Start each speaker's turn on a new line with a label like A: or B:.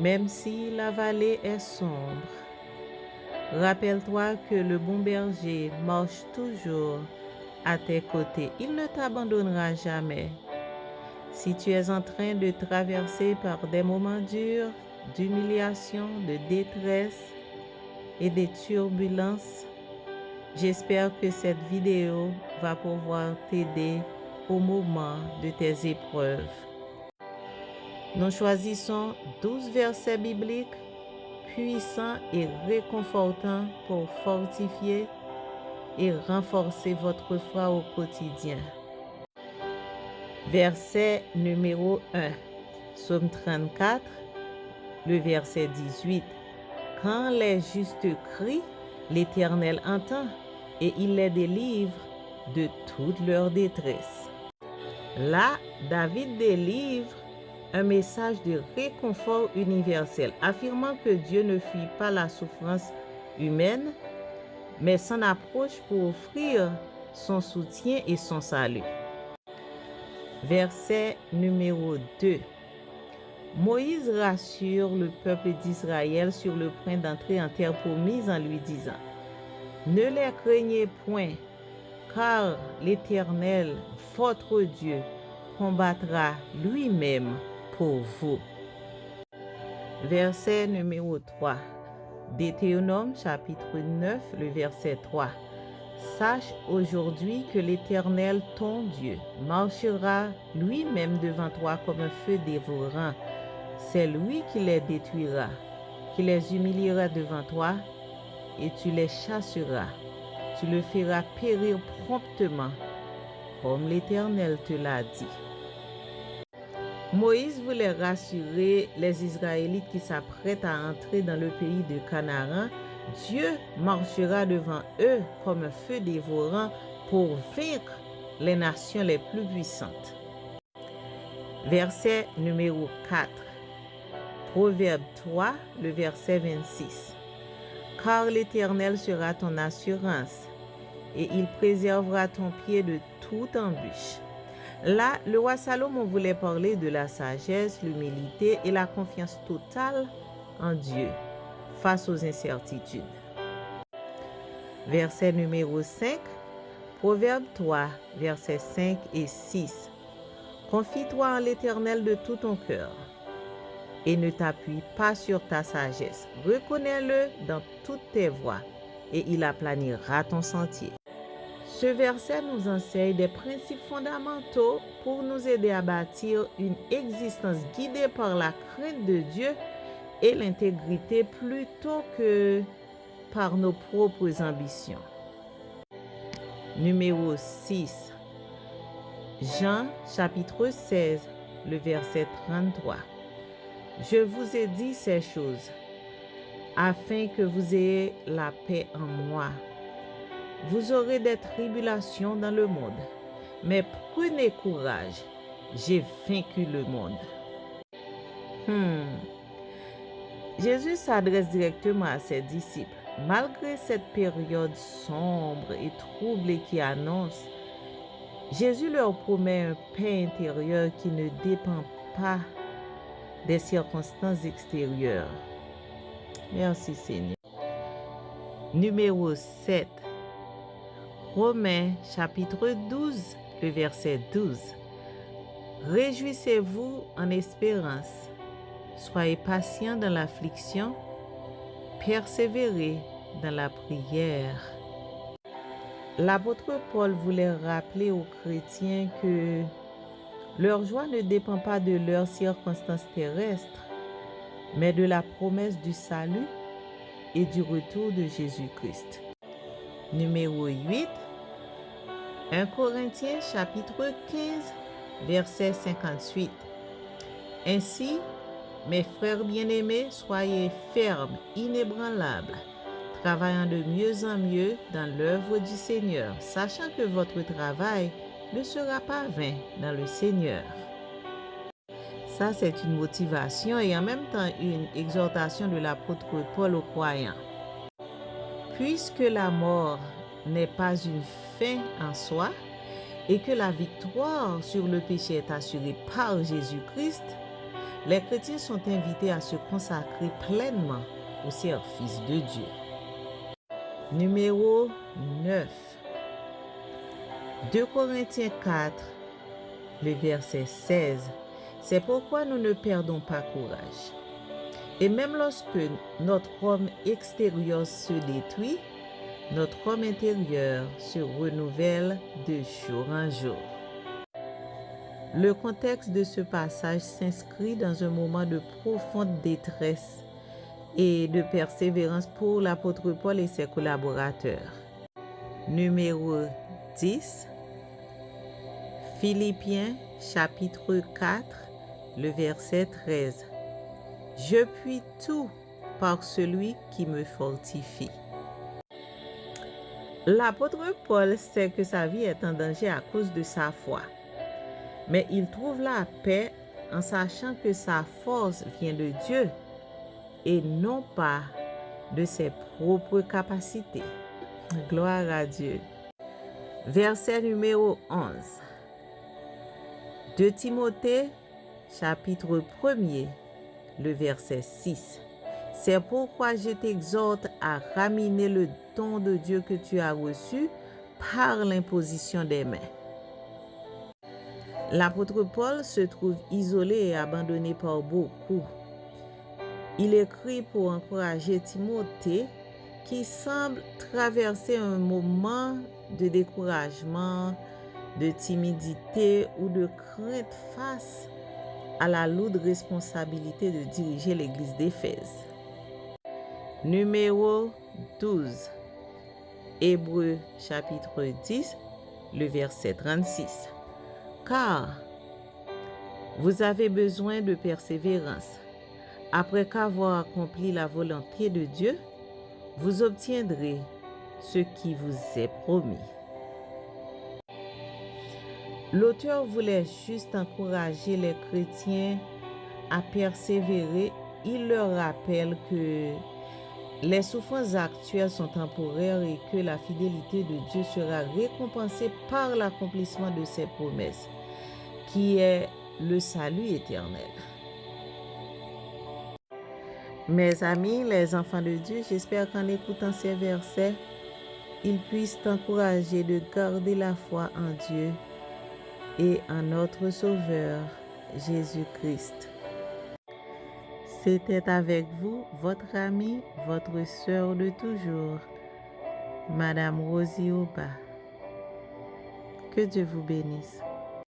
A: même si la vallée est sombre. Rappelle-toi que le bon berger marche toujours à tes côtés. Il ne t'abandonnera jamais. Si tu es en train de traverser par des moments durs, d'humiliation, de détresse et de turbulences, j'espère que cette vidéo va pouvoir t'aider au moment de tes épreuves. Nous choisissons 12 versets bibliques puissants et réconfortants pour fortifier et renforcer votre foi au quotidien. Verset numéro 1, Psaume 34, le verset 18. Quand les justes crient, l'Éternel entend et il les délivre de toute leur détresse. Là, David délivre un message de réconfort universel, affirmant que Dieu ne fuit pas la souffrance humaine, mais s'en approche pour offrir son soutien et son salut. Verset numéro 2. Moïse rassure le peuple d'Israël sur le point d'entrer en terre promise en lui disant: « Ne les craignez point, car l'Éternel, votre Dieu, combattra lui-même pour vous. » Verset numéro 3. Deutéronome chapitre 9, le verset 3. Sache aujourd'hui que l'Éternel, ton Dieu, marchera lui-même devant toi comme un feu dévorant. C'est lui qui les détruira, qui les humiliera devant toi, et tu les chasseras. Tu le feras périr promptement, comme l'Éternel te l'a dit. Moïse voulait rassurer les Israélites qui s'apprêtent à entrer dans le pays de Canaan. Dieu marchera devant eux comme un feu dévorant pour vaincre les nations les plus puissantes. Verset numéro 4. Proverbe 3, le verset 26. Car l'Éternel sera ton assurance et il préservera ton pied de toute embûche. Là, le roi Salomon voulait parler de la sagesse, l'humilité et la confiance totale en Dieu face aux incertitudes. Verset numéro 5, Proverbe 3, versets 5 et 6. Confie-toi en l'Éternel de tout ton cœur et ne t'appuie pas sur ta sagesse. Reconnais-le dans toutes tes voies et il aplanira ton sentier. Ce verset nous enseigne des principes fondamentaux pour nous aider à bâtir une existence guidée par la crainte de Dieu et l'intégrité plutôt que par nos propres ambitions. Numéro 6. Jean chapitre 16, le verset 33. Je vous ai dit ces choses afin que vous ayez la paix en moi. Vous aurez des tribulations dans le monde, mais prenez courage, j'ai vaincu le monde. Jésus s'adresse directement à ses disciples. Malgré cette période sombre et troublée qui annonce, Jésus leur promet une paix intérieure qui ne dépend pas des circonstances extérieures. Merci Seigneur. Numéro 7. Romains chapitre 12, le verset 12. Réjouissez-vous en espérance. Soyez patients dans l'affliction. Persévérez dans la prière. L'apôtre Paul voulait rappeler aux chrétiens que leur joie ne dépend pas de leurs circonstances terrestres, mais de la promesse du salut et du retour de Jésus-Christ. Numéro 8. 1 Corinthiens chapitre 15, verset 58. Ainsi, mes frères bien-aimés, soyez fermes, inébranlables, travaillant de mieux en mieux dans l'œuvre du Seigneur, sachant que votre travail ne sera pas vain dans le Seigneur. Ça, c'est une motivation et en même temps une exhortation de l'apôtre Paul aux croyants. Puisque la mort n'est pas une fin en soi et que la victoire sur le péché est assurée par Jésus-Christ, Les chrétiens sont invités à se consacrer pleinement au service de Dieu. Numéro 9. 2 Corinthiens 4, le verset 16. C'est pourquoi nous ne perdons pas courage. Et même lorsque notre homme extérieur se détruit, notre homme intérieur se renouvelle de jour en jour. Le contexte de ce passage s'inscrit dans un moment de profonde détresse et de persévérance pour l'apôtre Paul et ses collaborateurs. Numéro 10. Philippiens chapitre 4, le verset 13. Je puis tout par celui qui me fortifie. L'apôtre Paul sait que sa vie est en danger à cause de sa foi. Mais il trouve la paix en sachant que sa force vient de Dieu et non pas de ses propres capacités. Gloire à Dieu. Verset numéro 11. De Timothée, chapitre 1er, le verset 6. C'est pourquoi je t'exhorte à ramener le don de Dieu que tu as reçu par l'imposition des mains. L'apôtre Paul se trouve isolé et abandonné par beaucoup. Il écrit pour encourager Timothée qui semble traverser un moment de découragement, de timidité ou de crainte face à la lourde responsabilité de diriger l'église d'Éphèse. Numéro 12. Hébreux chapitre 10, le verset 36. Car vous avez besoin de persévérance. Après qu'avoir accompli la volonté de Dieu, vous obtiendrez ce qui vous est promis. L'auteur voulait juste encourager les chrétiens à persévérer. Il leur rappelle que les souffrances actuelles sont temporaires et que la fidélité de Dieu sera récompensée par l'accomplissement de ses promesses, qui est le salut éternel. Mes amis, les enfants de Dieu, j'espère qu'en écoutant ces versets, ils puissent t'encourager de garder la foi en Dieu et en notre Sauveur, Jésus-Christ. C'était avec vous, votre amie, votre sœur de toujours, Madame Rosie Oba. Que Dieu vous bénisse.